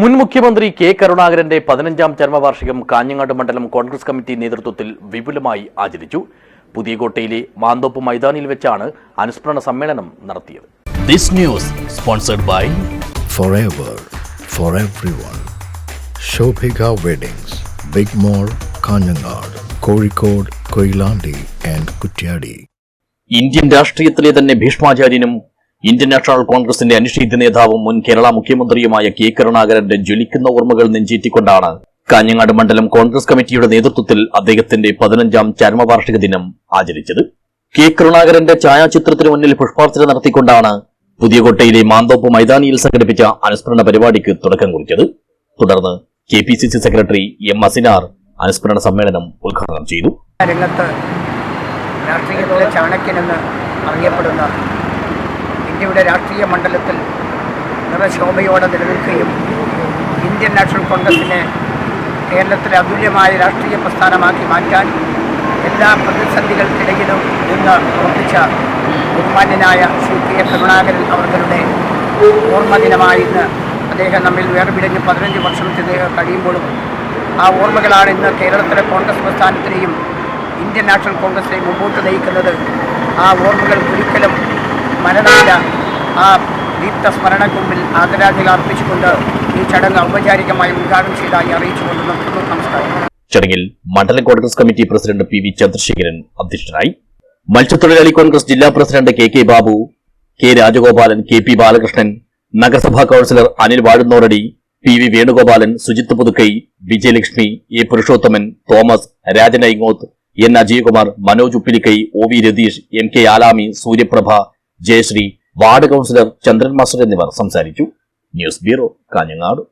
മുൻ മുഖ്യമന്ത്രി കെ കരുണാകരന്റെ 15ാം ചരമവാർഷികം കാഞ്ഞങ്ങാട് മണ്ഡലം കോൺഗ്രസ് കമ്മിറ്റി നേതൃത്വത്തിൽ വിപുലമായി ആചരിച്ചു. പുതിയകോട്ടയിലെ മാന്തോപ്പ് മൈതാനിയിൽ വെച്ചാണ് അനുസ്മരണ സമ്മേളനം നടത്തിയത്. This news sponsored by Forever for everyone. Shobhika Weddings, Big Mall, Kanjangad, Kozhikode, Koilandi and Kutyadi. Indian രാഷ്ട്രീയത്തിലെ തന്നെ ഭീഷ്മാചാര്യനും ഇന്ത്യൻ നാഷണൽ കോൺഗ്രസിന്റെ അനിശ്ചിത നേതാവും മുൻ കേരള മുഖ്യമന്ത്രിയുമായ കെ കരുണാകരന്റെ ജ്വലിക്കുന്ന ഓർമ്മകൾ നെഞ്ചേറ്റിക്കൊണ്ടാണ് കാഞ്ഞങ്ങാട് മണ്ഡലം കോൺഗ്രസ് കമ്മിറ്റിയുടെ നേതൃത്വത്തിൽ അദ്ദേഹത്തിന്റെ 15ാം ചരമവാർഷിക ദിനം ആചരിച്ചത്. കെ കരുണാകരന്റെ ഛായാചിത്രത്തിന് മുന്നിൽ പുഷ്പാർച്ചന നടത്തിക്കൊണ്ടാണ് പുതിയകോട്ടയിലെ മാന്തോപ്പ് മൈതാനിയിൽ സംഘടിപ്പിച്ച അനുസ്മരണ പരിപാടിക്ക് തുടക്കം കുറിച്ചത്. തുടർന്ന് KPCC സെക്രട്ടറി എം അസിനാർ അനുസ്മരണ സമ്മേളനം ഉദ്ഘാടനം ചെയ്തു. രാഷ്ട്രീയത്തിലെ ചാണക്യനെന്ന് അറിയപ്പെടുന്ന ഇന്ത്യയുടെ രാഷ്ട്രീയ മണ്ഡലത്തിൽ നിറശോഭയോടെ നിലനിൽക്കുകയും ഇന്ത്യൻ നാഷണൽ കോൺഗ്രസിനെ കേരളത്തിലെ അതുല്യമായ രാഷ്ട്രീയ പ്രസ്ഥാനമാക്കി മാറ്റാൻ എല്ലാ പ്രതിസന്ധികൾക്കിടയിലും നിന്ന് പ്രവർത്തിച്ച ബഹുമാന്യനായ ശ്രീ കെ കരുണാകരൻ അവരുടെ ഓർമ്മദിനമായി ഇന്ന് അദ്ദേഹം നമ്മിൽ വേർപിരിഞ്ഞ് 15 വർഷം കഴിയുമ്പോഴും ആ ഓർമ്മകളാണ് ഇന്ന് കേരളത്തിലെ കോൺഗ്രസ് പ്രസ്ഥാനത്തിനെയും ഇന്ത്യൻ നാഷണൽ കോൺഗ്രസിനെ മുമ്പോട്ട് നയിക്കുന്നത്. ആ ഓർമ്മകൾ ഒരിക്കലും മരണമില്ല. ആ ദീപ്ത സ്മരണയ്ക്ക് മുമ്പിൽ ആദരാഞ്ജലി അർപ്പിച്ചുകൊണ്ട് ഈ ചടങ്ങ് ഔപചാരികമായി ഉദ്ഘാടനം ചെയ്തതായി അറിയിച്ചുകൊണ്ട് നിർത്തുന്നു. നമസ്കാരം. ചടങ്ങിൽ മണ്ഡലം Congress committee president PV Chandrasekharan അധ്യക്ഷനായി. മത്സ്യത്തൊഴിലാളി കോൺഗ്രസ് ജില്ലാ president KK Babu, K Rajagopalan, KP Balakrishnan, നഗരസഭാ councillor Anil Vazhunnoradi, PV Venugopalan, Sujith Puthukkai, Vijayalakshmi, A Purushothaman, Thomas, Rajan Aingoth, N Ajayakumar, Manoj Uppilikkai, OV Ratheesh, MK Alami, Suryaprabha, Jayasree, ward councillor Chandran master എന്നിവർ സംസാരിച്ചു. News bureau, Kanhangad.